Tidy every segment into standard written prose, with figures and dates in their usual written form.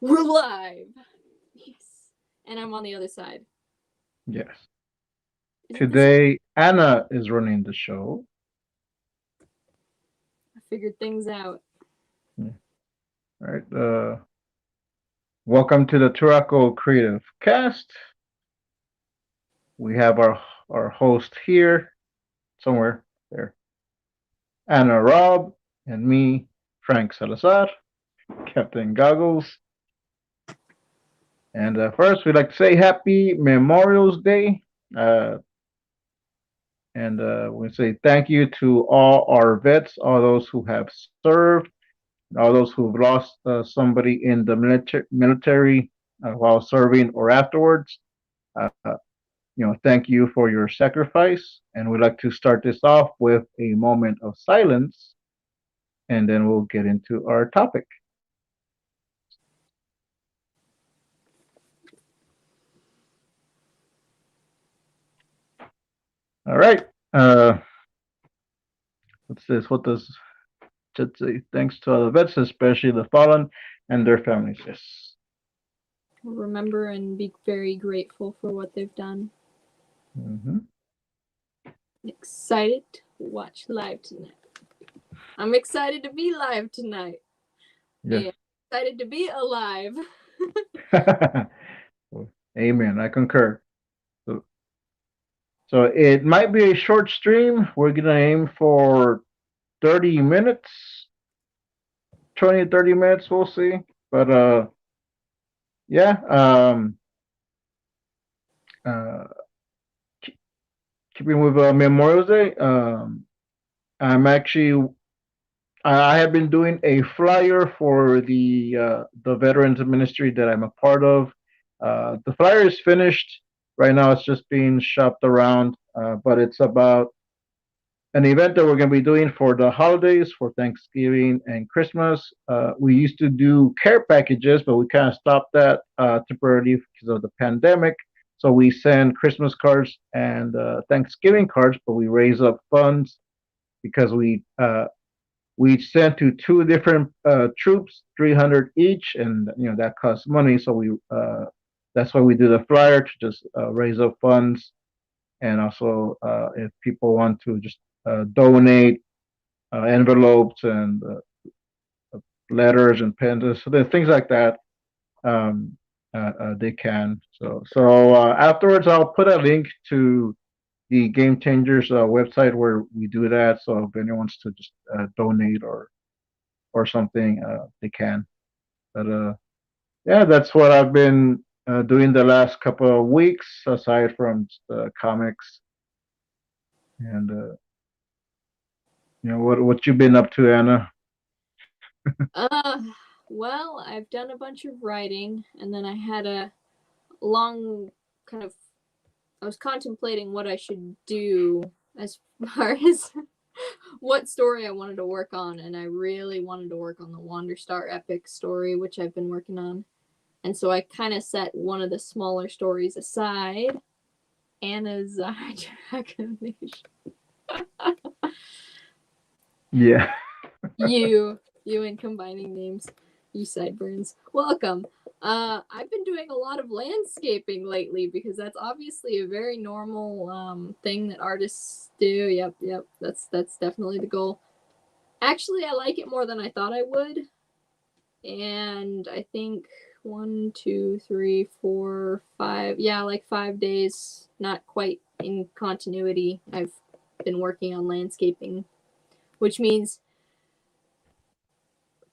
We're live. Yes. And I'm on the other side. Yes. Is it the same? Today, Anna is running the show. I figured things out. Yeah. All right. Welcome to the Turaco Creative Cast. We have our host here, somewhere there, Anna Raub, and me, Frank Salazar, Captain Goggles. And first, we'd like to say Happy Memorial's Day. And we say thank you to all our vets, all those who have served, all those who've lost somebody in the military while serving or afterwards. Thank you for your sacrifice. And we'd like to start this off with a moment of silence, and then we'll get into our topic. All right. What's this? What does it say? Thanks to all the vets, especially the fallen and their families. Yes. Remember and be very grateful for what they've done. Mm-hmm. Excited to watch live tonight. I'm excited to be live tonight. Yes. Yeah, excited to be alive. Amen. I concur. So, so it might be a short stream. We're gonna aim for 30 minutes, 20, 30 minutes. We'll see. But yeah. Uh, Keeping with Memorial Day. I'm actually I have been doing a flyer for the Veterans Ministry that I'm a part of. The flyer is finished right now. It's just being shopped around, but it's about an event that we're going to be doing for the holidays, for Thanksgiving and Christmas. We used to do care packages, but we kind of stopped that temporarily because of the pandemic. So we send Christmas cards and Thanksgiving cards, but we raise up funds because we sent to two different troops, 300 each, and that costs money. So we that's why we do the flyer to just raise up funds, and also if people want to just donate envelopes and letters and pens, so the things like that, um, they can. So afterwards, I'll put a link to the Game Changers website where we do that. So if anyone wants to just donate or something, they can. But yeah, that's what I've been doing the last couple of weeks, aside from comics. And what you been up to, Anna? Uh, well, I've done a bunch of writing, and then I had a long kind of. I was contemplating what I should do as far as what story I wanted to work on, and I really wanted to work on the Wanderstar epic story, which I've been working on. And so I kind of set one of the smaller stories aside. Anna's Dragonation. Yeah. you and combining names. You sideburns. Welcome. I've been doing a lot of landscaping lately because that's obviously a very normal thing that artists do. Yep. That's definitely the goal. Actually, I like it more than I thought I would. And I think 1, 2, 3, 4, 5. Yeah, like 5 days, not quite in continuity. I've been working on landscaping, which means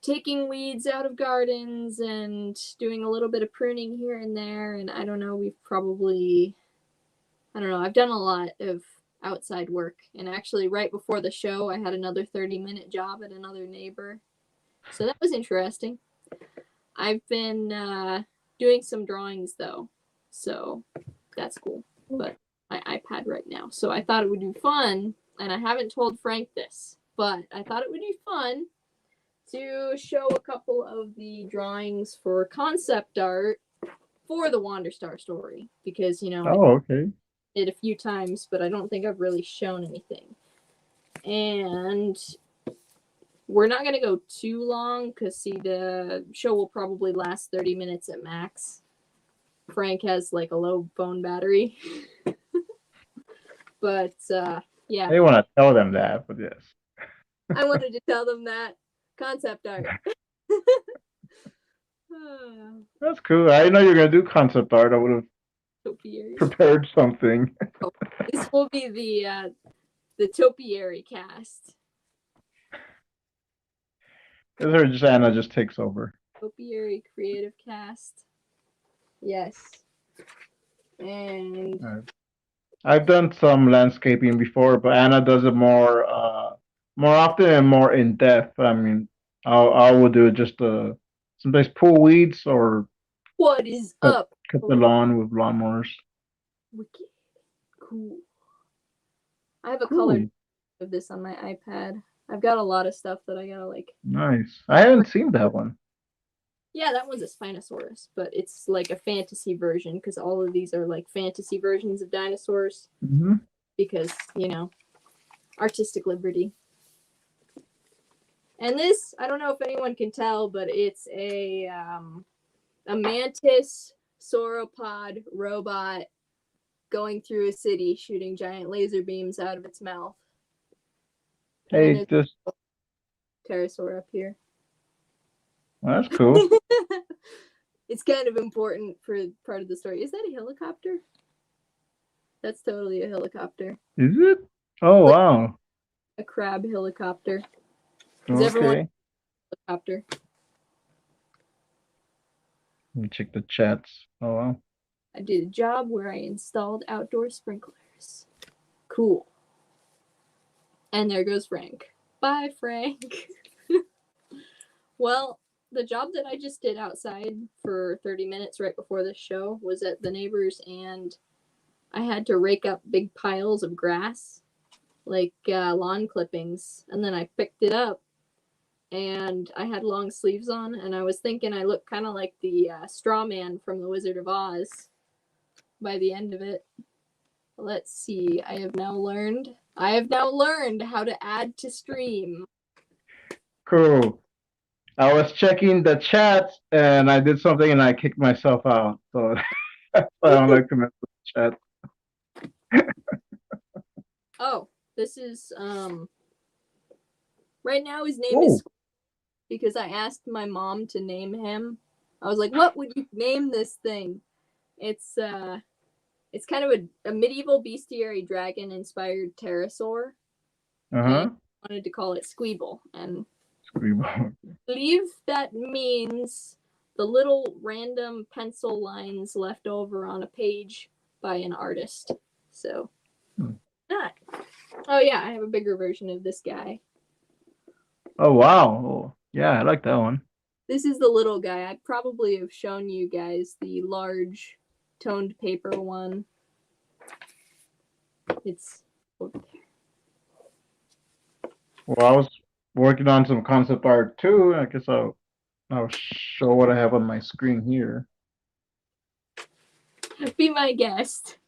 taking weeds out of gardens and doing a little bit of pruning here and there. And I don't know, I've done a lot of outside work. And actually, right before the show, I had another 30-minute job at another neighbor. So that was interesting. I've been doing some drawings, though. So that's cool. But my iPad right now. So I thought it would be fun. And I haven't told Frank this, but I thought it would be fun to show a couple of the drawings for concept art for the Wanderstar story because I Oh, okay. did a few times, but I don't think I've really shown anything. And we're not going to go too long because, see, the show will probably last 30 minutes at max. Frank has like a low phone battery. But, yeah. I didn't want to tell them that, but yes. I wanted to tell them that. Concept art. That's cool. I didn't know you were going to do concept art. I would have prepared something. Oh, this will be the Topiary cast. This her just Anna just takes over. Topiary Creative Cast. Yes. And I've done some landscaping before, but Anna does it more often and more in depth. I mean, I will do just sometimes pull weeds or what is up? Cut the lawn with lawnmowers. Wicked cool. I have a color of this on my iPad. I've got a lot of stuff that I gotta like. Nice. I haven't seen that one. Yeah, that one's a Spinosaurus, but it's like a fantasy version because all of these are like fantasy versions of dinosaurs. Mm-hmm. Because, you know, artistic liberty. And this, I don't know if anyone can tell, but it's a mantis sauropod robot going through a city shooting giant laser beams out of its mouth. Hey, just pterosaur up here. Well, that's cool. It's kind of important for part of the story. Is that a helicopter? That's totally a helicopter. Is it? Oh, like, wow. A crab helicopter. Is everyone helicopter? Let me check the chats. Oh, wow. I did a job where I installed outdoor sprinklers. Cool. And there goes Frank. Bye, Frank. Well, the job that I just did outside for 30 minutes right before this show was at the neighbors, and I had to rake up big piles of grass, like lawn clippings, and then I picked it up, and I had long sleeves on, and I was thinking I looked kind of like the straw man from The Wizard of Oz by the end of it. Let's see. I have now learned how to add to stream. Cool. I was checking the chat and I did something and I kicked myself out. So I don't like to mess with the chat. Oh, this is right now his name is because I asked my mom to name him. I was like, what would you name this thing? It's kind of a medieval bestiary dragon inspired pterosaur. And I wanted to call it Squeeble. And I believe that means the little random pencil lines left over on a page by an artist. So, not. Oh, yeah, I have a bigger version of this guy. Oh, wow. Yeah, I like that one. This is the little guy. I probably have shown you guys the large toned paper one. It's over there. Well, I was working on some concept art too. I guess I'll show what I have on my screen here. Be my guest.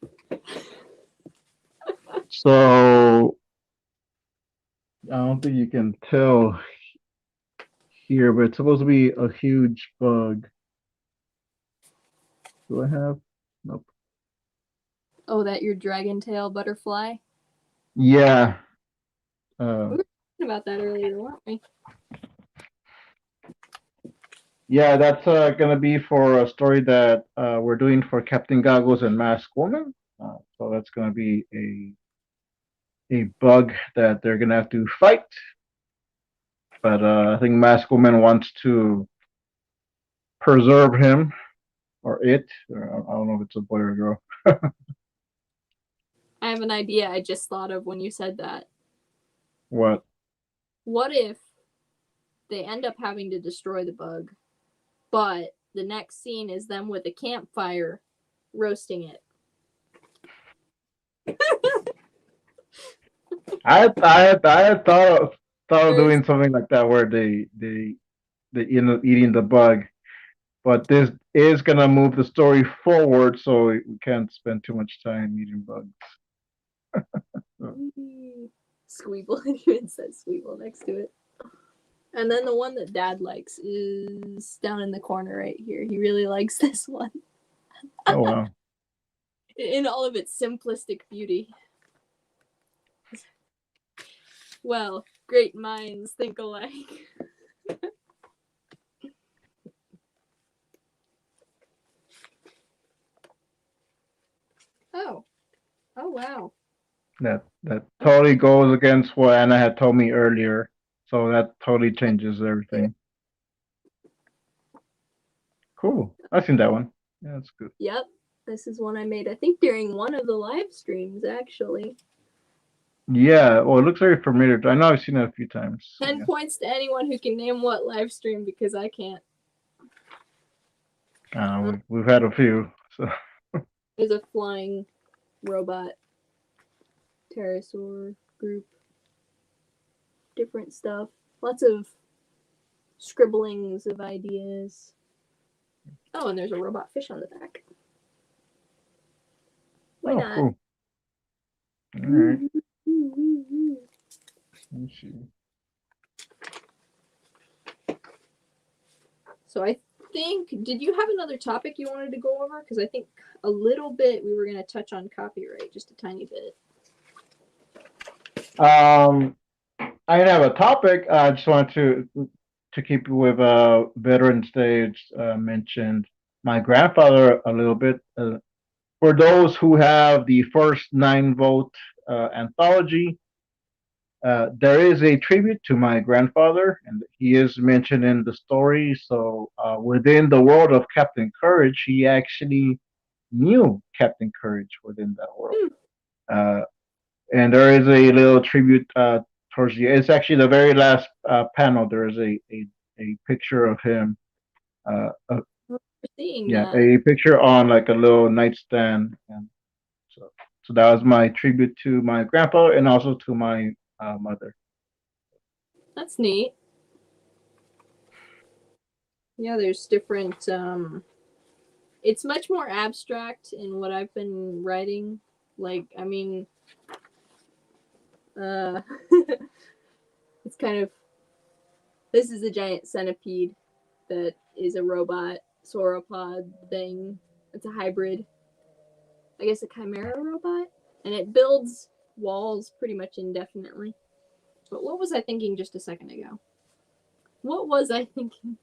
So I don't think you can tell here, but it's supposed to be a huge bug. Do I have? Nope. Oh, that your dragon tail butterfly? Yeah. We were talking about that earlier, weren't we? Yeah, that's gonna be for a story that we're doing for Captain Goggles and Masked Woman. So that's gonna be a bug that they're gonna have to fight. But I think Masked Woman wants to preserve him or it. Or I don't know if it's a boy or a girl. I have an idea I just thought of when you said that. What? What if they end up having to destroy the bug, but the next scene is them with a campfire roasting it? I had thought of doing something like that where they end up eating the bug, but this is gonna move the story forward, so we can't spend too much time eating bugs. Squeeble. It even says Squeeble next to it. And then the one that Dad likes is down in the corner right here. He really likes this one. Oh, wow. In all of its simplistic beauty. Well, great minds think alike. Oh. Oh, wow. That totally goes against what Anna had told me earlier. So that totally changes everything. Cool. I've seen that one. Yeah, that's good. Yep. This is one I made, I think, during one of the live streams, actually. Yeah, well, it looks very familiar. I know I've seen it a few times. 10 points to anyone who can name what live stream, because I can't. We've had a few. So There's a flying robot pterosaur group. Different stuff. Lots of scribblings of ideas. Oh, and there's a robot fish on the back. Why not? Cool. All right. Let me see. So I think, did you have another topic you wanted to go over? Because I think a little bit we were going to touch on copyright, just a tiny bit. I have a topic. I just want to keep with Veterans Day. Mentioned my grandfather a little bit. For those who have the first 9-vote anthology, there is a tribute to my grandfather, and he is mentioned in the story. So within the world of Captain Courage, he actually knew Captain Courage within that world. And there is a little tribute towards the. It's actually the very last panel. There is a picture of him. A picture on like a little nightstand, and so that was my tribute to my grandpa and also to my mother. That's neat. Yeah, there's different. It's much more abstract in what I've been writing. Like, I mean, it's kind of. This is a giant centipede that is a robot sauropod thing. It's a hybrid. I guess a chimera robot, and it builds walls pretty much indefinitely. But what was I thinking just a second ago? What was I thinking?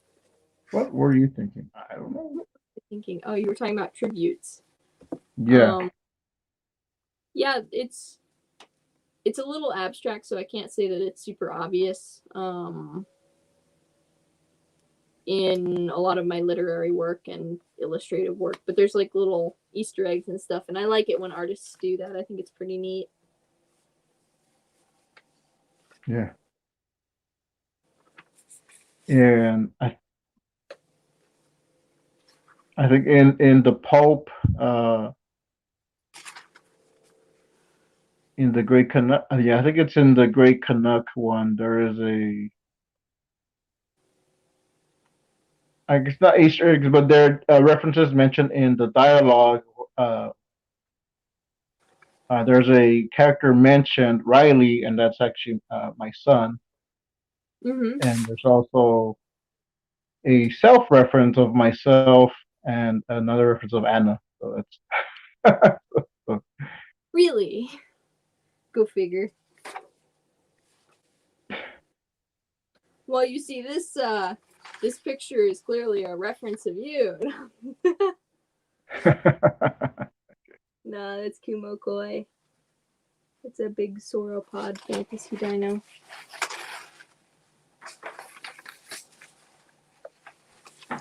What were you thinking? I don't know. What was I thinking? Oh, you were talking about tributes. Yeah. Yeah, it's a little abstract, so I can't say that it's super obvious. In a lot of my literary work and illustrative work, but there's like little Easter eggs and stuff, and I like it when artists do that. I think it's pretty neat. Yeah. And I think in the pulp, in the Great Canuck, I think it's in the Great Canuck one. There is I guess not Easter eggs, but there are references mentioned in the dialogue. There's a character mentioned, Riley, and that's actually my son. Mm-hmm. And there's also a self-reference of myself and another reference of Anna. So that's Really? Go figure. Well, you see, this picture is clearly a reference of you. No, that's Kumo Koi. It's a big sauropod fantasy dino.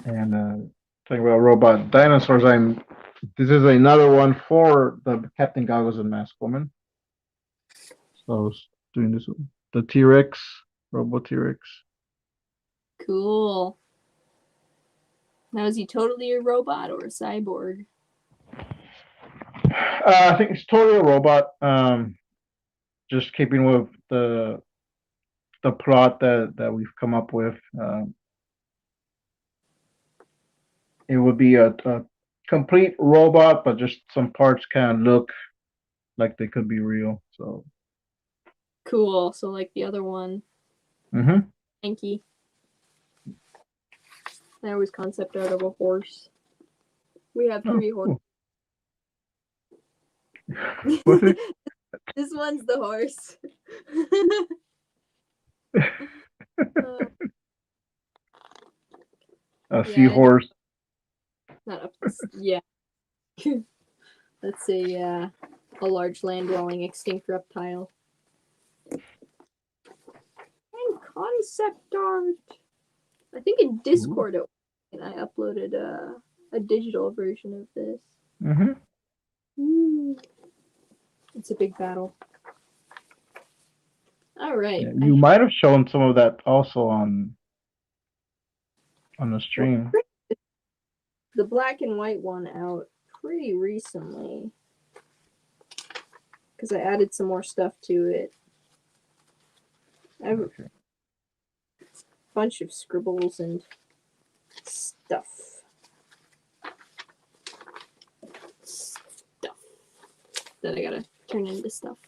And talking about robot dinosaurs, this is another one for the Captain Goggles and Mask Woman. So I was doing this one. The T-Rex, Robo T-Rex. Cool. Now, is he totally a robot or a cyborg? I think it's totally a robot. Just keeping with the plot that we've come up with. It would be a complete robot, but just some parts kind of look like they could be real. So cool. So like the other one. Mm-hmm. Thank you. I always concept out of a horse. We have 3 horses. What's it? This one's the horse. A Yeah, seahorse. not up this. Yeah. That's a large land-dwelling extinct reptile. And concept art. I think in Discord I uploaded a digital version of this. It's a big battle. All right. Yeah, you might have shown some of that also on the stream. The black and white one out pretty recently because I added some more stuff to it. I have a bunch of scribbles and stuff that I gotta turn into stuff.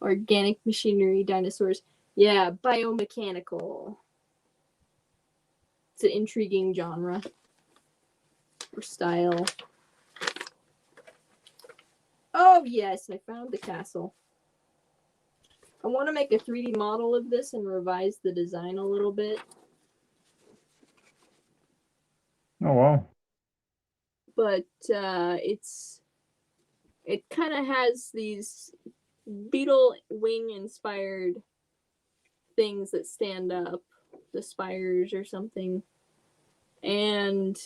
Organic machinery, dinosaurs. Yeah, biomechanical. It's an intriguing genre or style. Oh yes, I found the castle. I want to make a 3D model of this and revise the design a little bit. Oh wow. But it kind of has these beetle wing inspired things that stand up, the spires or something. And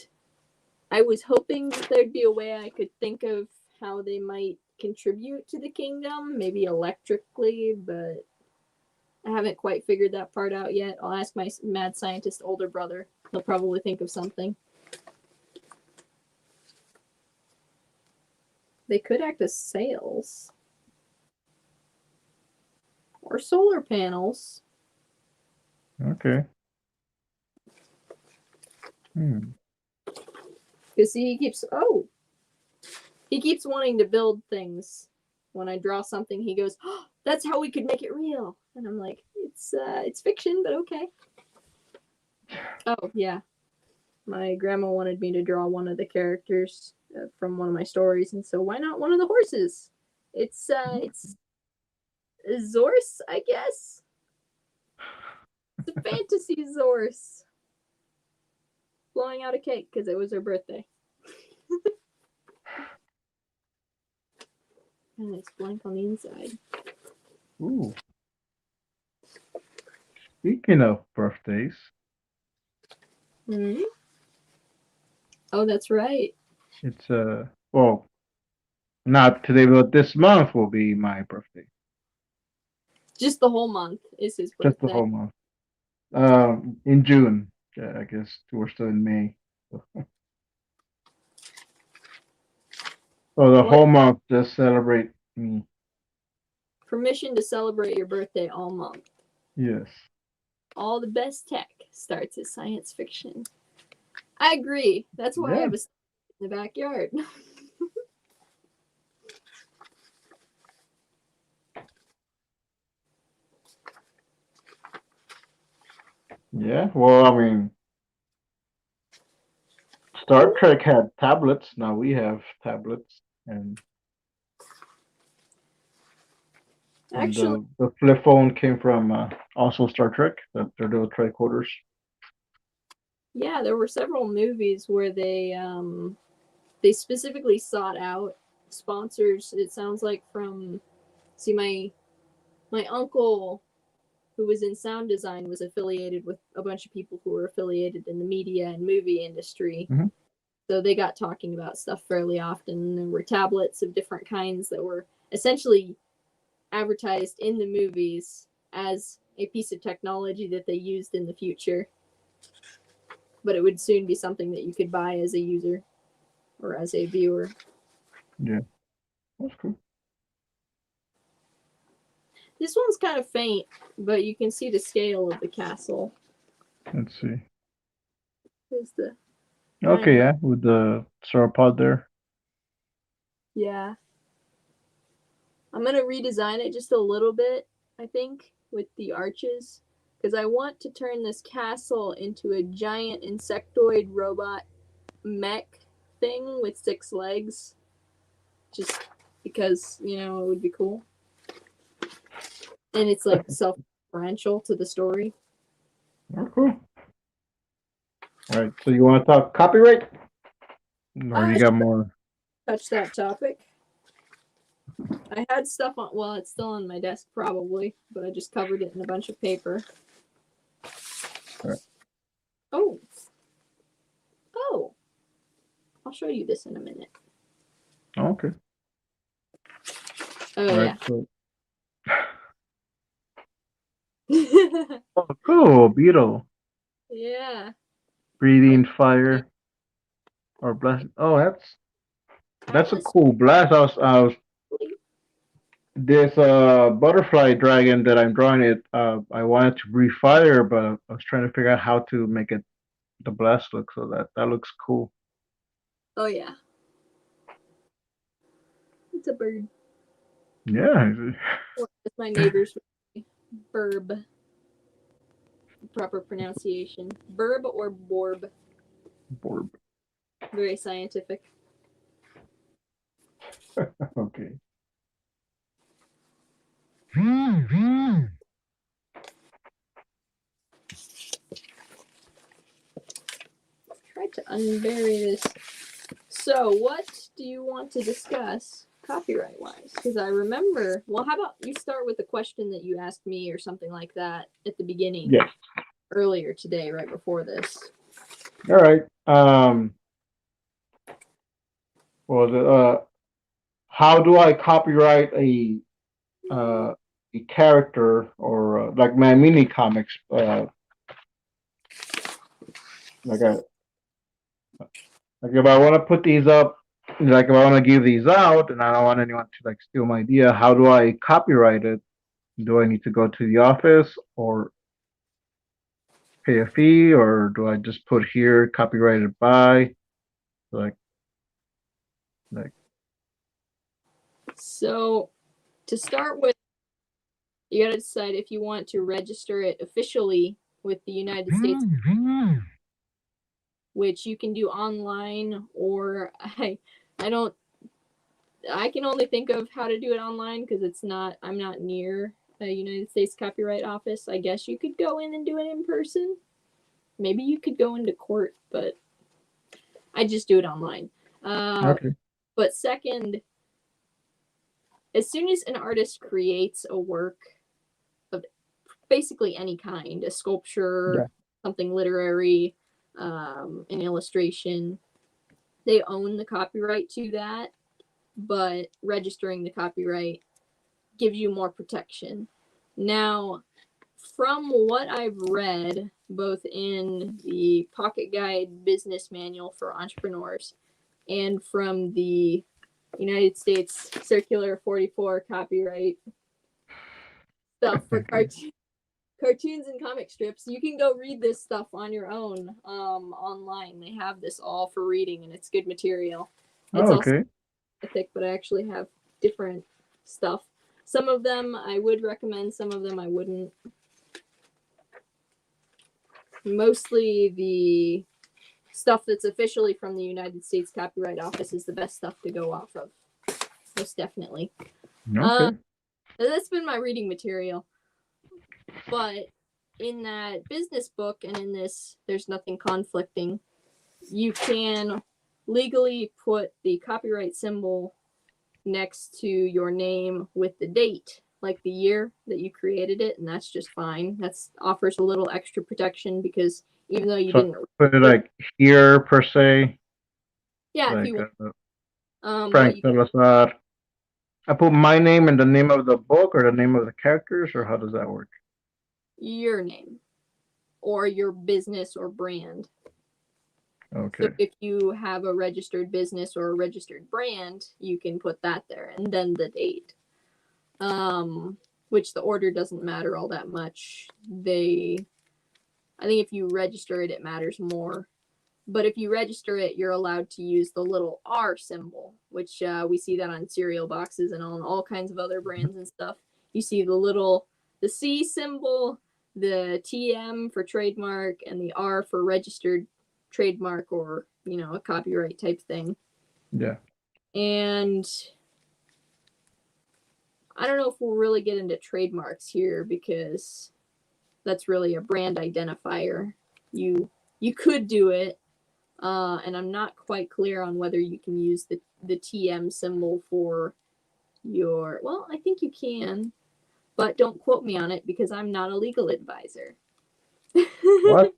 I was hoping that there'd be a way I could think of how they might contribute to the kingdom, maybe electrically, but I haven't quite figured that part out yet. I'll ask my mad scientist older brother. He'll probably think of something. They could act as sails. Or solar panels. Okay. Because he keeps wanting to build things. When I draw something, he goes, "Oh, that's how we could make it real." And I'm like, it's fiction, but okay. Oh yeah, my grandma wanted me to draw one of the characters from one of my stories, and so why not one of the horses? It's Zorse, I guess. It's a fantasy Zorse blowing out a cake because it was her birthday. And it's blank on the inside. Ooh. Speaking of birthdays. Mm-hmm. Oh, that's right. It's well, not today, but this month will be my birthday. Just the whole month is his birthday. Just the whole month. In June. Yeah, I guess we're still in May. So the whole month, just celebrate me. Permission to celebrate your birthday all month. Yes. All the best tech starts as science fiction. I agree. That's why I have a in the backyard. Yeah, well, I mean, Star Trek had tablets. Now we have tablets, and Actually, the flip phone came from also Star Trek. They're little tricorders. Yeah, there were several movies where they specifically sought out sponsors. It sounds like from my uncle who was in sound design was affiliated with a bunch of people who were affiliated in the media and movie industry. Mm-hmm. So they got talking about stuff fairly often. There were tablets of different kinds that were essentially advertised in the movies as a piece of technology that they used in the future. But it would soon be something that you could buy as a user or as a viewer. Yeah, that's cool. This one's kind of faint, but you can see the scale of the castle. Let's see. There's the okay, yeah, with the sauropod there. Yeah. I'm going to redesign it just a little bit, I think, with the arches. because I want to turn this castle into a giant insectoid robot mech thing with 6 legs. Just because, you know, it would be cool. And it's like self-referential to the story. Oh, cool. All right, so you want to talk copyright? Or you got more? Touch that topic. I had stuff on, well, it's still on my desk probably, but I just covered it in a bunch of paper. Right. Oh. I'll show you this in a minute. Okay. Oh, all yeah. Right, so... oh, cool, beetle. Yeah. Breathing fire or blast. Oh, that's a cool blast. I was this butterfly dragon that I'm drawing it. I wanted to breathe fire, but I was trying to figure out how to make it the blast look. So that looks cool. Oh yeah. It's a bird. Yeah. It's my neighbor's burb. Proper pronunciation. Burb or borb. Borb. Very scientific. Okay. Try to unbury this. So, what do you want to discuss copyright-wise? Because I remember... Well, how about you start with the question that you asked me or something like that at the beginning. Yes. Earlier today, right before this. All right. Well, how do I copyright a character or like my mini comics? Like if I want to put these up, like if I want to give these out, and I don't want anyone to like steal my idea, how do I copyright it? Do I need to go to the office or pay a fee, or do I just put here copyrighted by? Like. So, to start with, you gotta decide if you want to register it officially with the United States, which you can do online, or I can only think of how to do it online because I'm not near a United States Copyright Office. I guess you could go in and do it in person. Maybe you could go into court, but I just do it online. Okay. But second, as soon as an artist creates a work of basically any kind, a sculpture, something literary, an illustration, they own the copyright to that, but registering the copyright gives you more protection. Now, from what I've read, both in the Pocket Guide Business Manual for Entrepreneurs and from the United States Circular 44 copyright stuff for cartoons and comic strips, you can go read this stuff on your own online. They have this all for reading, and it's good material. It's also thick, but I actually have different stuff. Some of them I would recommend, some of them I wouldn't. Mostly the stuff that's officially from the United States Copyright Office is the best stuff to go off of. Most definitely. Okay. That's been my reading material. But in that business book and in this, there's nothing conflicting. You can legally put the copyright symbol next to your name with the date, like the year that you created it, and that's just fine. That's offers a little extra protection because even though you didn't put it like here per se. Yeah, like, if you want. Frank Salazar. I put my name and the name of the book or the name of the characters, or how does that work? Your name or your business or brand. Okay. So if you have a registered business or a registered brand, you can put that there and then the date. Which the order doesn't matter all that much. I think if you register it, it matters more. But if you register it, you're allowed to use the little R symbol, which we see that on cereal boxes and on all kinds of other brands and stuff. You see the C symbol, the TM for trademark and the R for registered trademark or, a copyright type thing. Yeah. And I don't know if we'll really get into trademarks here because that's really a brand identifier. You could do it, and I'm not quite clear on whether you can use the TM symbol for your... Well, I think you can, but don't quote me on it because I'm not a legal advisor. What?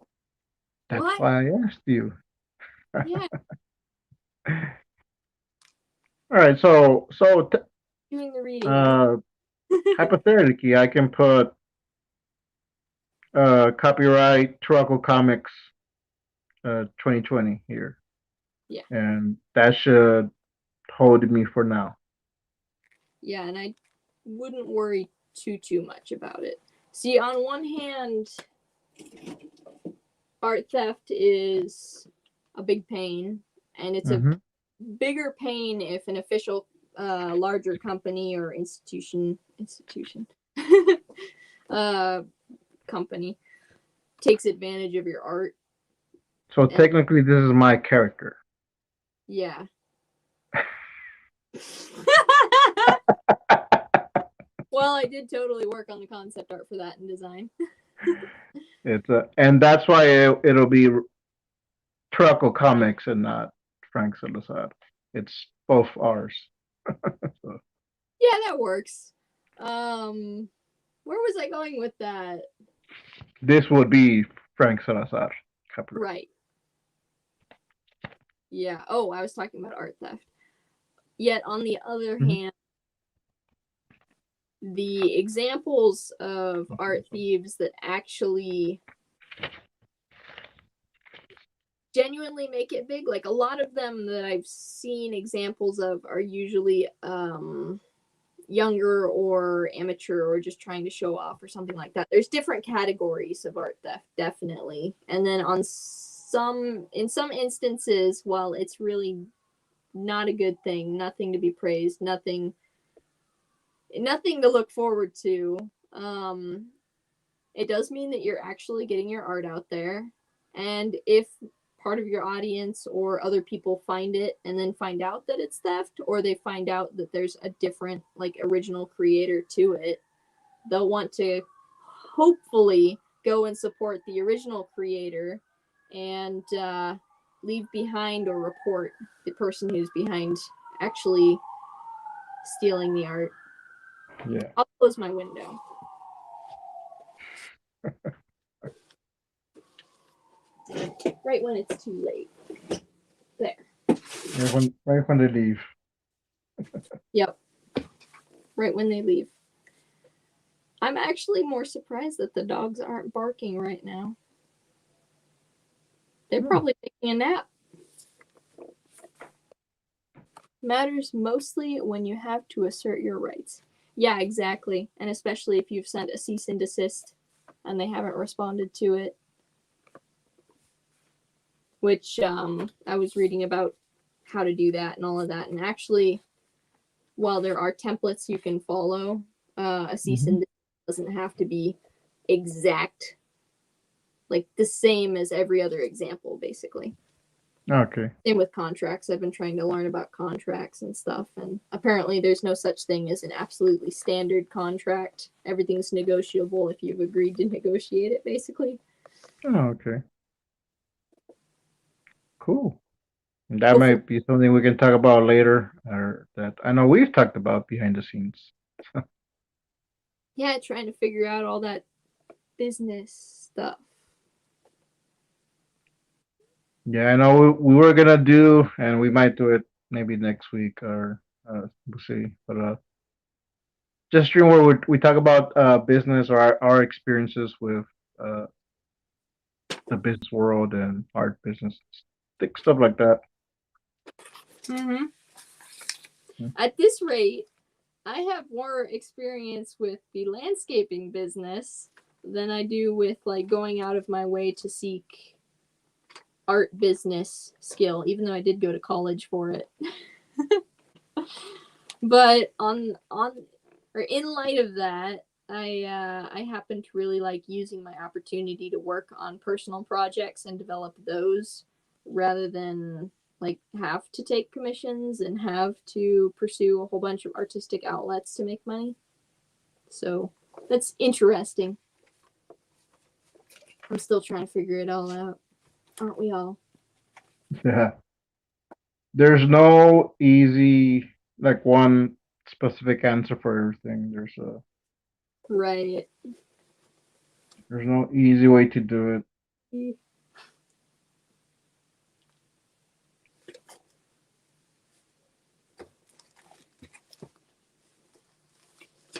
That's What? why I asked you. Yeah. All right, so Doing the reading. hypothetically, I can put copyright Turaco Comics 2020 here. Yeah. And that should hold me for now. Yeah, and I wouldn't worry too much about it. See, on one hand, art theft is a big pain, and it's a bigger pain if an official larger company or institution company takes advantage of your art. So technically this is my character. Yeah. Well, I did totally work on the concept art for that in design. And that's why it'll be Turaco Comics and not Frank Salazar. It's both ours. So. Yeah, that works. Where was I going with that? This would be Frank Salazar. Right. Yeah. Oh, I was talking about art theft. Yet, on the other hand, the examples of art thieves that actually genuinely make it big, like a lot of them that I've seen examples of are usually younger or amateur or just trying to show off or something like that. There's different categories of art theft, definitely. And then in some instances, while it's really not a good thing, nothing to be praised, nothing to look forward to, it does mean that you're actually getting your art out there. And if part of your audience or other people find it and then find out that it's theft, or they find out that there's a different, like, original creator to it, they'll want to hopefully go and support the original creator and leave behind or report the person who's behind actually stealing the art. Yeah. I'll close my window. Right when it's too late. There. Right when they leave. Yep. Right when they leave. I'm actually more surprised that the dogs aren't barking right now. They're probably taking a nap. Matters mostly when you have to assert your rights. Yeah, exactly. And especially if you've sent a cease and desist and they haven't responded to it. Which I was reading about how to do that and all of that. And actually, while there are templates you can follow, a cease and desist doesn't have to be exact, like the same as every other example, basically. Okay. Same with contracts. I've been trying to learn about contracts and stuff, and apparently there's no such thing as an absolutely standard contract. Everything's negotiable if you've agreed to negotiate it, basically. Oh, okay. Cool. That might be something we can talk about later, or that I know we've talked about behind the scenes. Yeah, trying to figure out all that business stuff. Yeah, I know we were gonna do, and we might do it maybe next week, or we'll see. But just stream where we talk about business or our experiences with the business world and art business, stuff like that. At this rate, I have more experience with the landscaping business than I do with, like, going out of my way to seek art business skill, even though I did go to college for it. But in light of that, I happen to really like using my opportunity to work on personal projects and develop those rather than like have to take commissions and have to pursue a whole bunch of artistic outlets to make money. So that's interesting. I'm still trying to figure it all out. Aren't we all? Yeah. There's no easy, like one specific answer for everything. Right. There's no easy way to do it.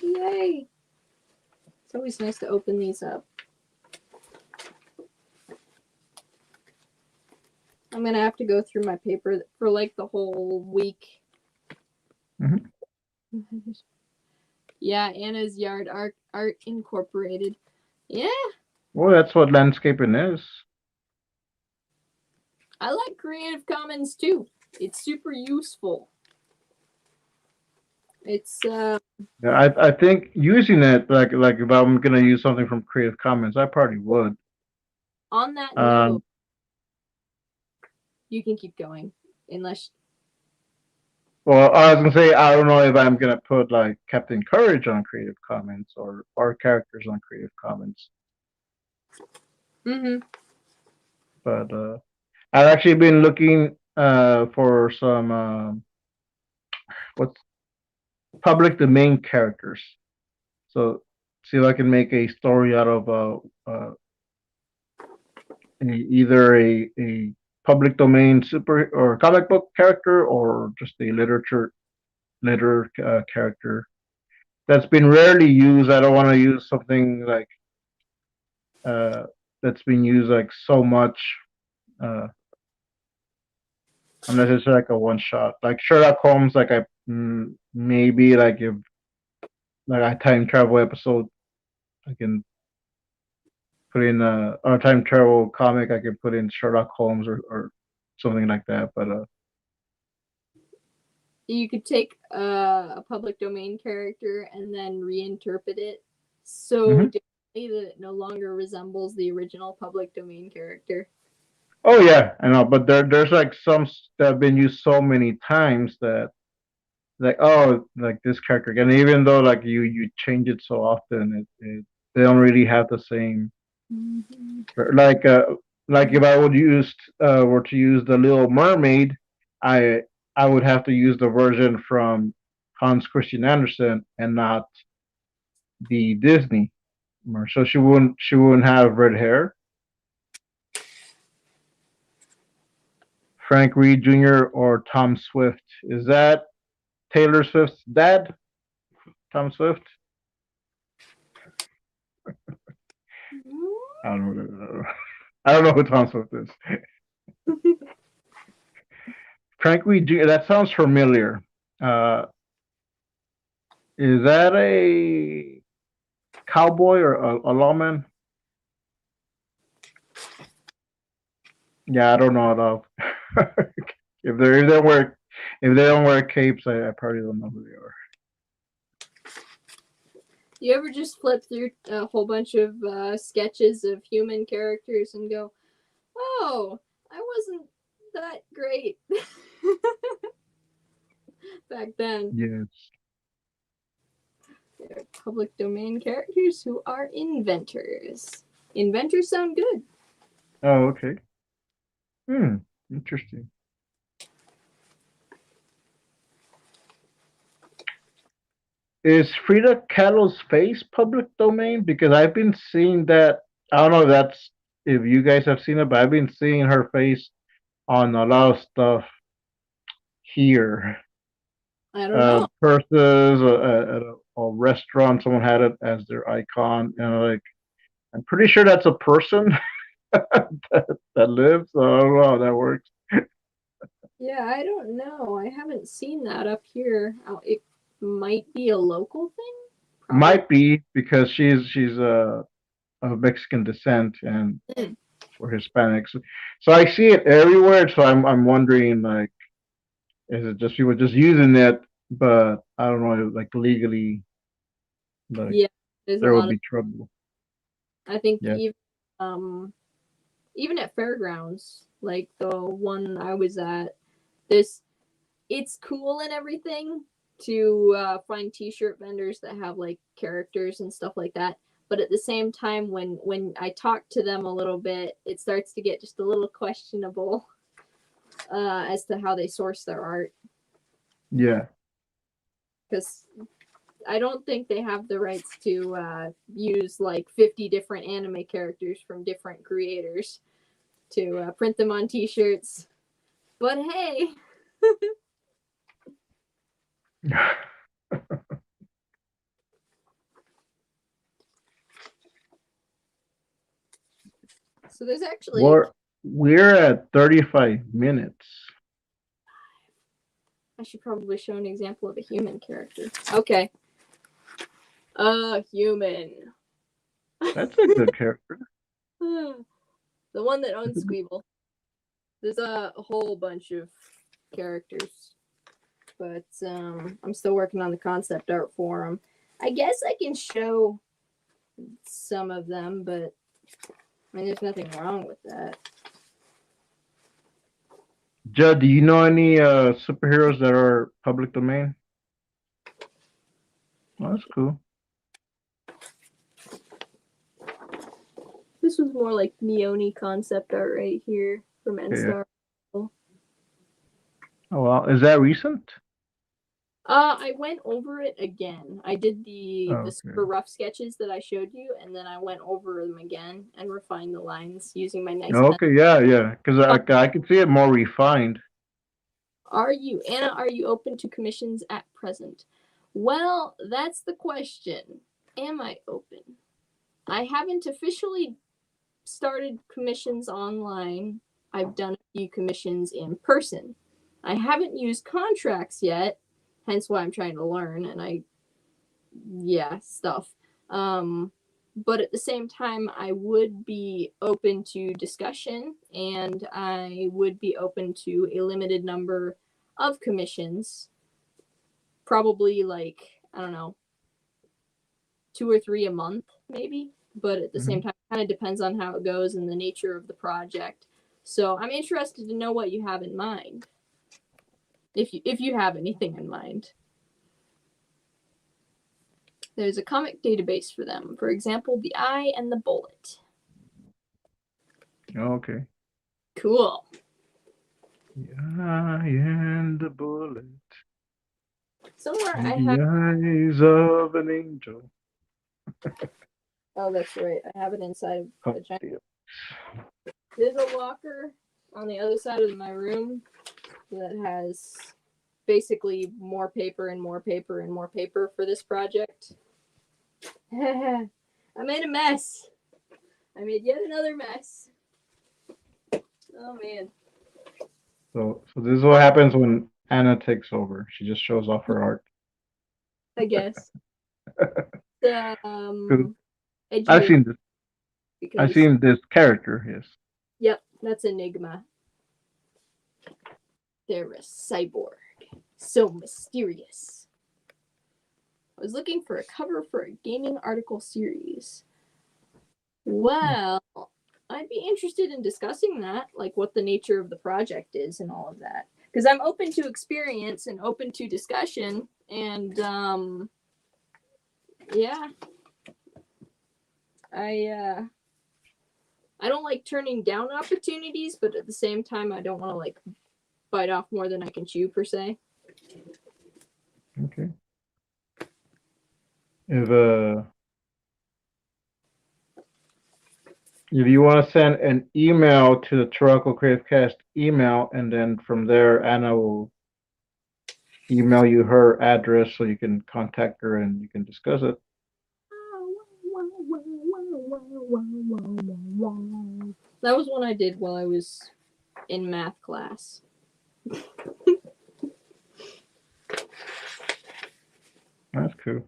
Yay! It's always nice to open these up. I'm gonna have to go through my paper for like the whole week. Mm-hmm. Yeah, Anna's Yard Art Incorporated. Yeah. Well, that's what landscaping is. I like Creative Commons too. It's super useful. It's Yeah, I think using it like if I'm gonna use something from Creative Commons, I probably would. on that note, you can keep going unless. Well, I was gonna say I don't know if I'm gonna put like Captain Courage on Creative Commons or our characters on Creative Commons. Mm-hmm. But I've actually been looking for some what's public domain characters. So see if I can make a story out of either a public domain super or comic book character or just a liter character that's been rarely used. I don't want to use something like uh, that's been used like so much uh, unless it's like a one shot. Like Sherlock Holmes, like maybe like if like a time travel episode, I can put in a time travel comic. I can put in Sherlock Holmes or something like that. But You could take a public domain character and then reinterpret it so mhm. differently that it no longer resembles the original public domain character. Oh yeah, I know. But there's like some that have been used so many times that like oh like this character, and even though like you change it so often, they don't really have the same. Mm-hmm. Like like if I would use were to use the Little Mermaid, I I would have to use the version from Hans Christian Andersen and not the Disney. So she wouldn't have red hair. Frank Reed Jr. or Tom Swift. Is that Taylor Swift's dad? Tom Swift? I don't know. I don't know who Tom Swift is. Frank Reed Jr. That sounds familiar. Uh, is that a cowboy or a lawman? Yeah, I don't know at all. If they don't wear capes, I probably don't know who they are. You ever just flip through a whole bunch of sketches of human characters and go, "Oh, I wasn't that great back then." Yes. They're public domain characters who are inventors. Inventors sound good. Oh, okay. Interesting. Is Frida Kahlo's face public domain? Because I've been seeing that. I don't know if you guys have seen it, but I've been seeing her face on a lot of stuff here. I don't know. Purses at a restaurant, someone had it as their icon, and like I'm pretty sure that's a person that lives. So I don't know how that works. Yeah, I don't know. I haven't seen that up here. It might be a local thing. Probably. Might be because she's of Mexican descent and we're Hispanics. So I see it everywhere. So I'm wondering like, is it just people just using it, but I don't know, like legally, like Yeah, There's a there will lot of. be trouble. I think Yeah. even at fairgrounds, like the one I was at, this it's cool and everything to find T-shirt vendors that have like characters and stuff like that. But at the same time, when I talk to them a little bit, it starts to get just a little questionable as to how they source their art. Yeah. Because I don't think they have the rights to use like 50 different anime characters from different creators to print them on T-shirts. But hey. So there's actually. We're at 35 minutes. I should probably show an example of a human character. Okay. A human. That's a good character. The one that owns Squeeble. There's a whole bunch of characters. But I'm still working on the concept art for them. I guess I can show some of them, but I mean, there's nothing wrong with that. Judd, do you know any superheroes that are public domain? Oh, that's cool. This was more like Neoni concept art right here from N-Star. Yeah. Oh, wow. Is that recent? I went over it again. I did the super rough sketches that I showed you, and then I went over them again and refined the lines using my nice pen. Okay, yeah. Because I could see it more refined. Anna, are you open to commissions at present? Well, that's the question. Am I open? I haven't officially started commissions online. I've done a few commissions in person. I haven't used contracts yet, hence why I'm trying to learn and stuff. But at the same time, I would be open to discussion, and I would be open to a limited number of commissions. Probably like, I don't know, 2 or 3 a month, maybe. But at the same time, it kind of depends on how it goes and the nature of the project. So I'm interested to know what you have in mind. If you have anything in mind. There's a comic database for them. For example, The Eye and the Bullet. Okay. Cool. The Eye and the Bullet. Somewhere I have the eyes of an angel. Oh, that's right. I have it inside of a giant. There's a locker on the other side of my room that has basically more paper and more paper and more paper for this project. I made a mess. I made yet another mess. Oh man. So this is what happens when Anna takes over. She just shows off her art. I guess. I've seen this. I've seen this character. Yes. Yep, that's Enigma. They're a cyborg, so mysterious. I was looking for a cover for a gaming article series. Well, I'd be interested in discussing that, like what the nature of the project is and all of that. Because I'm open to experience and open to discussion, and yeah. I don't like turning down opportunities, but at the same time, I don't want to like bite off more than I can chew, per se. Okay. If you want to send an email to the TuracoCreativeCast email, and then from there, Anna will email you her address so you can contact her and you can discuss it. That was one I did while I was in math class. That's cool.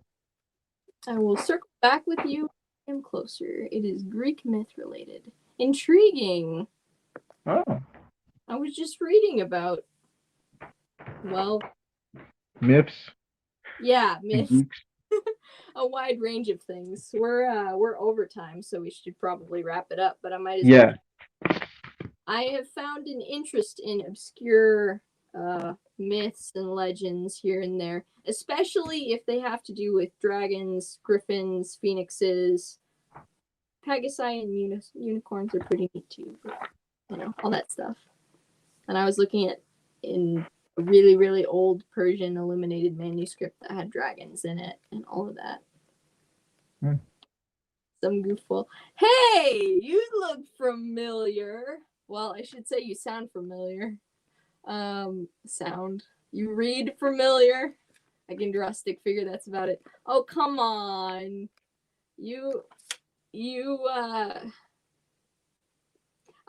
I will circle back with you. I am closer. It is Greek myth related. Intriguing. Oh. I was just reading about, well, myths. Yeah, myths. a wide range of things. We're overtime, so we should probably wrap it up. But I might as Yeah. well. I have found an interest in obscure myths and legends here and there, especially if they have to do with dragons, griffins, phoenixes. Pegasi and unicorns are pretty neat too, but, you know, all that stuff. And I was looking at in a really, really old Persian illuminated manuscript that had dragons in it and all of that. Some goofball. Hey, you look familiar. Well, I should say you sound familiar. Sound. You read familiar. I can draw a stick figure, that's about it. Oh, come on. You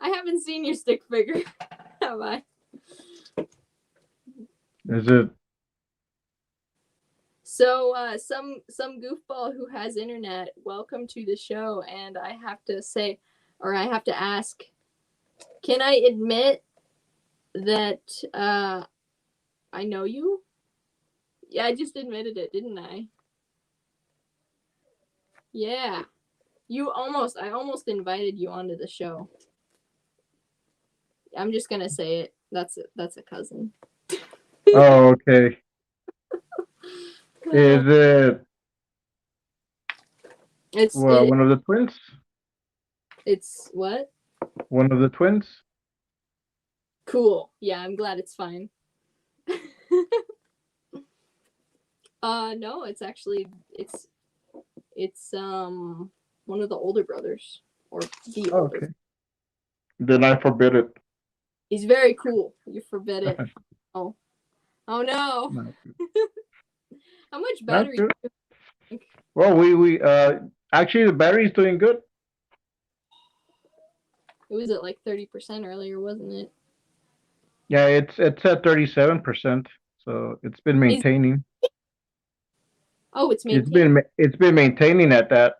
I haven't seen your stick figure, have I? Is it? So, some goofball who has internet, welcome to the show. And I have to say, or I have to ask, can I admit that I know you? Yeah, I just admitted it, didn't I? Yeah. I almost invited you onto the show. I'm just gonna say it. That's a cousin. Oh, okay. Is it? It's one of the twins? It's what? One of the twins? Cool. Yeah, I'm glad it's fine. No, it's actually it's one of the older brothers, or the older. Okay. Then I forbid it. He's very cool. You forbid it. Oh no. How much battery? Well, we actually the battery's doing good. It was at like 30% earlier, wasn't it? Yeah, it's at 37%, so it's been maintaining. Oh, it's maintaining. It's been maintaining at that.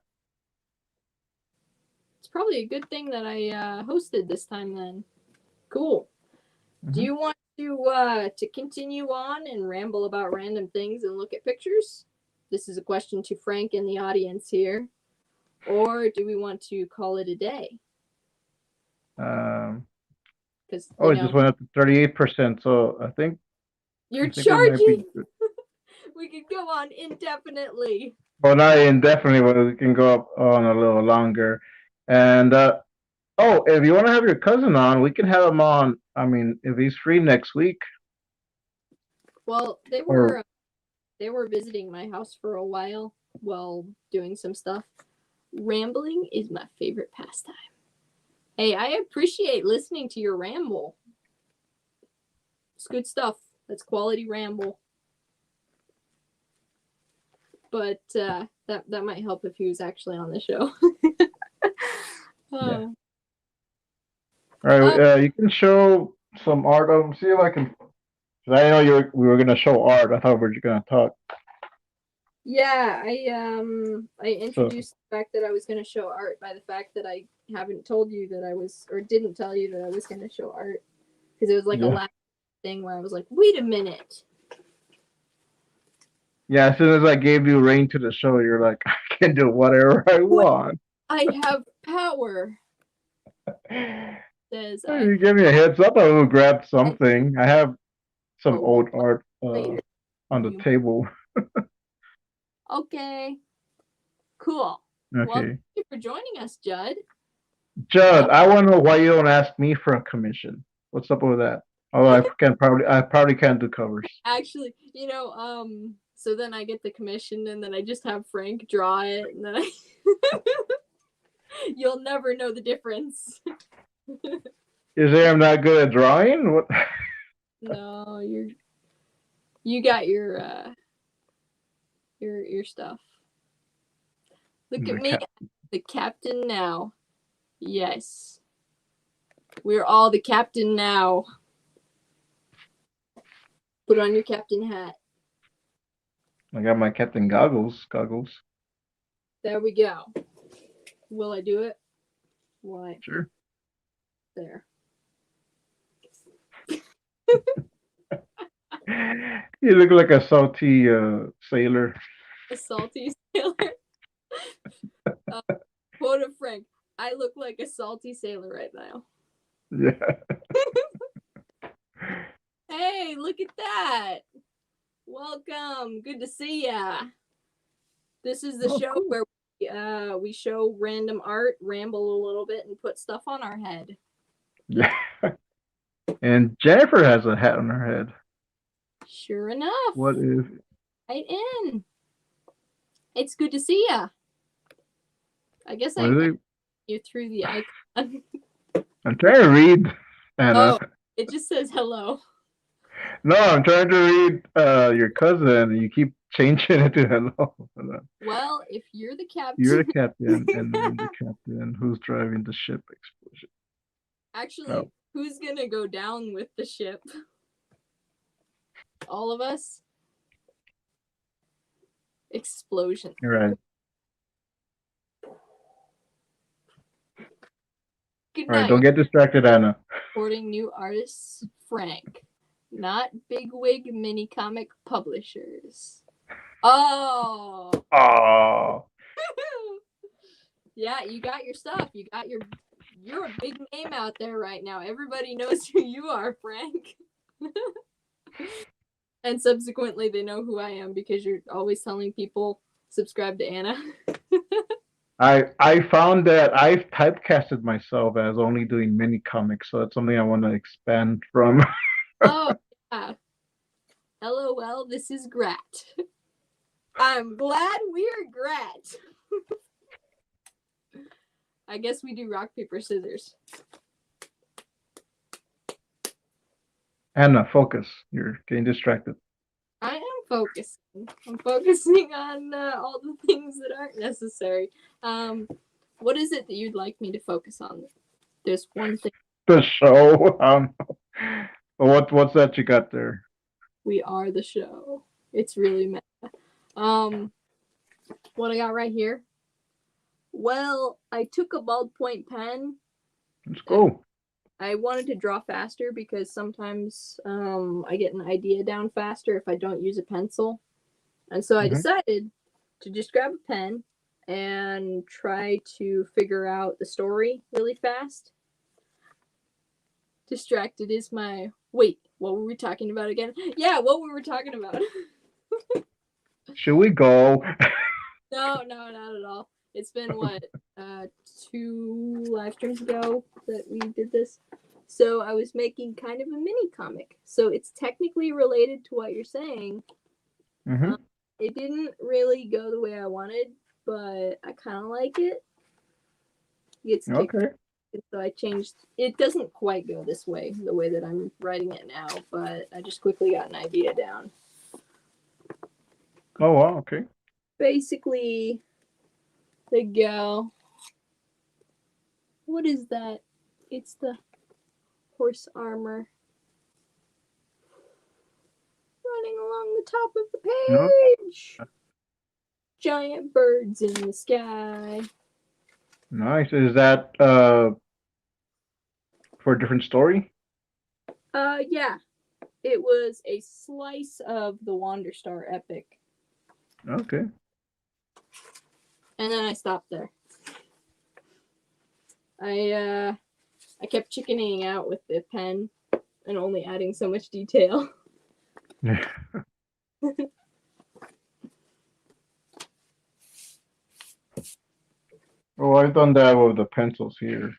It's probably a good thing that I hosted this time then. Cool. Mm-hmm. Do you want to continue on and ramble about random things and look at pictures? This is a question to Frank and the audience here. Or do we want to call it a day? It just went up to 38%, so I think you're charging. We could go on indefinitely. Well, not indefinitely, but we can go up on a little longer. And if you want to have your cousin on, we can have him on. I mean, if he's free next week. Well, they were visiting my house for a while doing some stuff. Rambling is my favorite pastime. Hey, I appreciate listening to your ramble. It's good stuff. That's quality ramble. But that might help if he was actually on the show. Yeah. All right, you can show some art of them. See if I can. Cause I know we were gonna show art. I thought we were just gonna talk. Yeah, I introduced the fact that I was gonna show art by the fact that I haven't told you that I was, or didn't tell you that I was gonna show art, because it was like a last thing where I was like, wait a minute. Yeah, as soon as I gave you reign to the show, you're like, I can do whatever I want. I have power. Says you give me a heads up, I will grab something. I have some old art on the table. Okay. Cool. Okay. Well, thank you for joining us, Judd. Judd, I want to know why you don't ask me for a commission. What's up with that? Oh, I probably can't do covers. Actually, so then I get the commission, and then I just have Frank draw it, and then you'll never know the difference. Is there I'm not good at drawing? What? No, you got your stuff. Look at me, the captain now. Yes, we're all the captain now. Put on your captain hat. I got my captain goggles. There we go. Will I do it? Why? Sure. There. You look like a salty sailor. A salty sailor. Quote of Frank, I look like a salty sailor right now. Yeah. Hey, look at that. Welcome. Good to see ya. This is the show Cool. where we show random art, ramble a little bit, and put stuff on our head. Yeah. And Jennifer has a hat on her head. Sure enough. What is it? Right in. It's good to see ya. I guess What I is it? you through the icon. I'm trying to read, Anna. Oh, it just says hello. No, I'm trying to read your cousin, and you keep changing it to hello. Well, if you're the captain. You're the captain, and I'm the captain who's driving the ship explosion. Actually, who's gonna go down with the ship? All of us? Explosion. You're right. Good All right, night. don't get distracted, Anna. Supporting new artists, Frank. Not bigwig mini comic publishers. Oh. Oh. Yeah, you got your stuff. You're a big name out there right now. Everybody knows who you are, Frank. And subsequently they know who I am because you're always telling people subscribe to Anna. I found that I've typecasted myself as only doing mini comics, so that's something I want to expand from. Oh, yeah. LOL, this is Grat. I'm glad we're Grat. I guess we do rock, paper, scissors. Anna, focus. You're getting distracted. I am focusing. I'm focusing on all the things that aren't necessary. What is it that you'd like me to focus on? There's one thing. The show. What's that you got there? We are the show. It's really meta. What I got right here. Well, I took a ballpoint pen. Let's go. I wanted to draw faster because sometimes I get an idea down faster if I don't use a pencil. And so I decided to just grab a pen and try to figure out the story really fast. Distracted is my... Wait, what were we talking about again? Yeah, what we were talking about. Should we go? No, not at all. It's been, 2 live streams ago that we did this. So I was making kind of a mini comic. So it's technically related to what you're saying. It didn't really go the way I wanted, but I kind of like it. It's okay. So I changed. It doesn't quite go this way, the way that I'm writing it now, but I just quickly got an idea down. Oh, wow, okay. Basically, the gal. What is that? It's the horse armor running along the top of the page. No. Giant birds in the sky. Nice. Is that for a different story? Yeah. It was a slice of the Wanderstar epic. Okay. And then I stopped there. I kept chickening out with the pen and only adding so much detail. Oh, I've done that with the pencils here.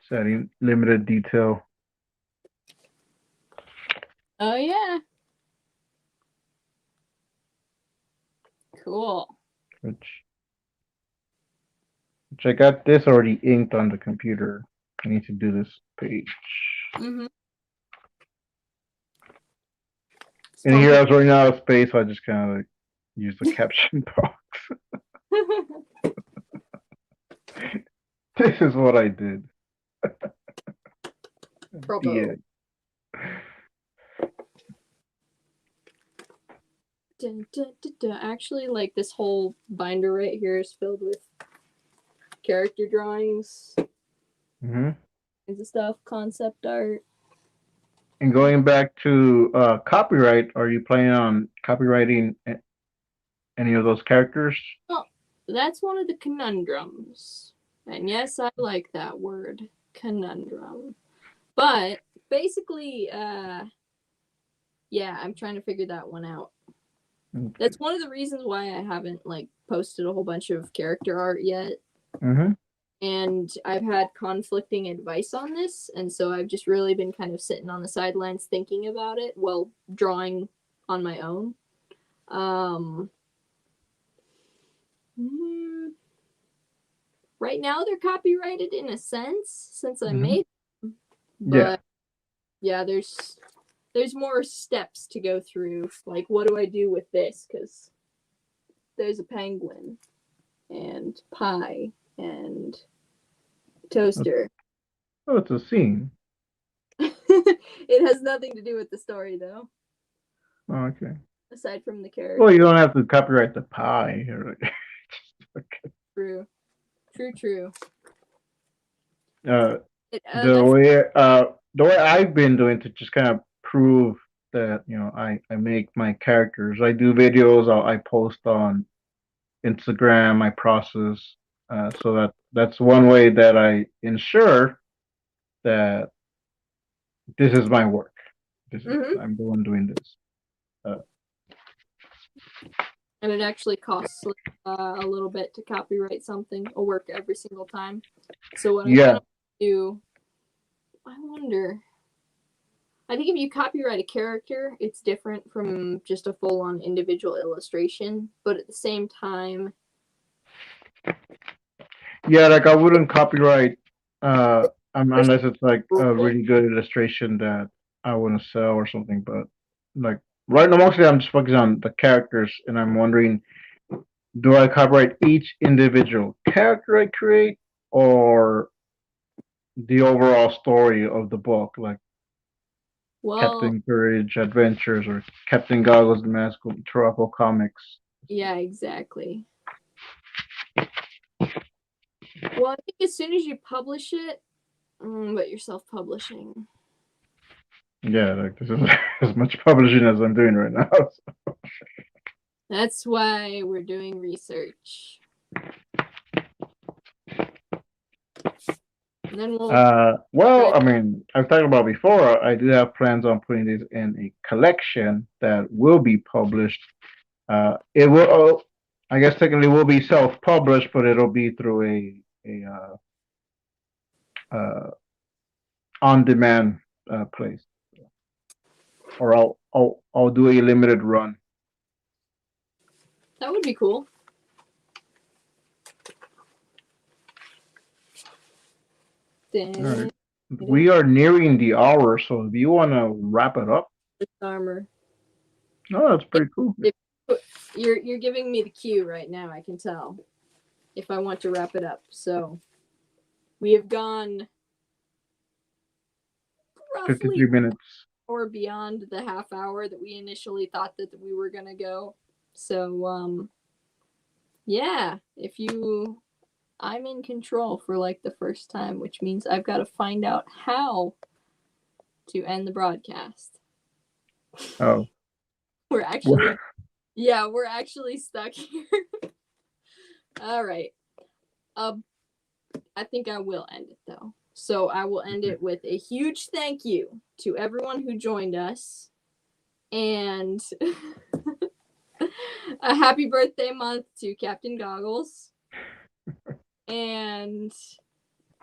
Setting limited detail. Oh, yeah. Cool. Which I got this already inked on the computer. I need to do this page. Mm-hmm. And here I was running out of space, so I just kind of like used the caption box. This is what I did. Bravo. Dun, dun, dun, dun. Actually, like this whole binder right here is filled with character drawings, kinds of stuff, concept art. And going back to copyright, are you planning on copyrighting any of those characters? Well, that's one of the conundrums. And yes, I like that word, conundrum. But basically, yeah, I'm trying to figure that one out. Okay. That's one of the reasons why I haven't like posted a whole bunch of character art yet. Mm-hmm. And I've had conflicting advice on this, and so I've just really been kind of sitting on the sidelines thinking about it while drawing on my own. Right now they're copyrighted in a sense since I made them, but yeah, there's more steps to go through. Like, what do I do with this? Because there's a penguin and pie and toaster. Oh, it's a scene. It has nothing to do with the story, though. Oh, okay. Aside from the character. Well, you don't have to copyright the pie. Okay. True. True. The way I've been doing to just kind of prove that I make my characters. I do videos. I post on Instagram. I process. So that's one way that I ensure that this is my work. I'm the one doing this. And it actually costs a little bit to copyright something, a work every single time. So what I kind of do, I wonder. I think if you copyright a character, it's different from just a full-on individual illustration. But at the same time, yeah, like I wouldn't copyright unless it's like a really good illustration that I want to sell or something. But like right now, mostly I'm just focusing on the characters, and I'm wondering, do I copyright each individual character I create, or the overall story of the book, like Captain Courage Adventures or Captain Goggles the MASKUP Turaco comics? Yeah, exactly. Well, I think as soon as you publish it, but you're self-publishing. Yeah, like this is as much publishing as I'm doing right now. So. That's why we're doing research. And then well, I mean, I've talked about before. I do have plans on putting this in a collection that will be published. It will, I guess, technically will be self-published, but it'll be through a on-demand place, or I'll do a limited run. That would be cool. Right. We are nearing the hour, so if you want to wrap it up. Armor. Oh, that's pretty cool. You're giving me the cue right now, I can tell. If I want to wrap it up. So we have gone roughly 53 minutes. Or beyond the half hour that we initially thought that we were gonna go. So yeah, I'm in control for like the first time, which means I've got to find out how to end the broadcast. Oh. We're actually stuck here. All right. I think I will end it though. So I will end it with a huge thank you to everyone who joined us, and a happy birthday month to Captain Goggles. And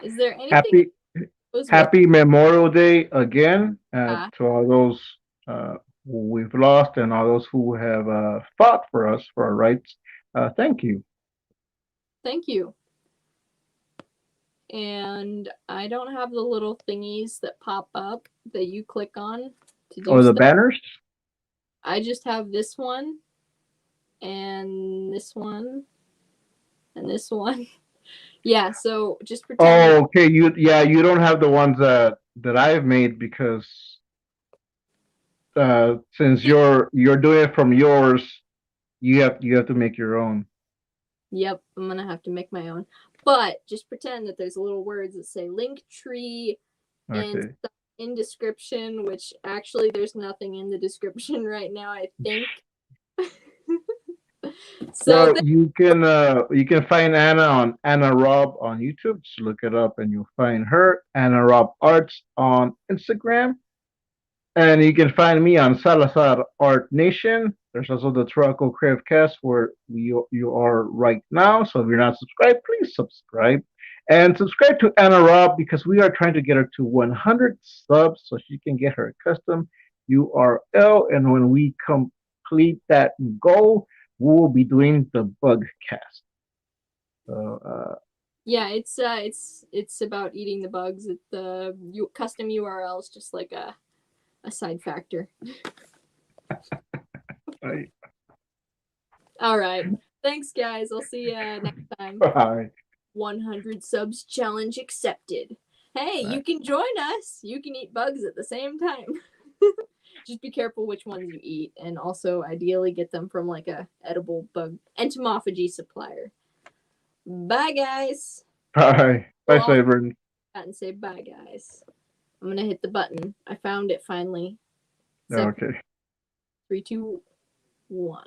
is there anything? Happy Memorial Day again to all those who we've lost and all those who have fought for us for our rights. Thank you. Thank you. And I don't have the little thingies that pop up that you click on to do the banners? I just have this one and this one and this one. Yeah, so just pretend. Oh, okay. You don't have the ones that I've made because since you're doing it from yours, you have to make your own. Yep, I'm gonna have to make my own. But just pretend that there's little words that say Linktree and in description, which actually there's nothing in the description right now, I think. So Well, you can find Anna on Anna Raub on YouTube. Just look it up and you'll find her. Anna Raub Arts on Instagram. And you can find me on Salazar Art Nation. There's also the TuracoCreativeCast where you are right now. So if you're not subscribed, please subscribe. And subscribe to Anna Rob because we are trying to get her to 100 subs so she can get her custom URL. And when we complete that goal, we will be doing the bug cast. So yeah, it's about eating the bugs. The custom URL is just like a side factor. Right. All right. Thanks, guys. I'll see you next time. Bye. 100 subs challenge accepted. Hey, you can join us. You can eat bugs at the same time. Just be careful which ones you eat, and also ideally get them from like a edible bug entomophagy supplier. Bye, guys. Bye. Bye, Cyber. And say bye, guys. I'm gonna hit the button. I found it finally. Okay. 3, 2, 1.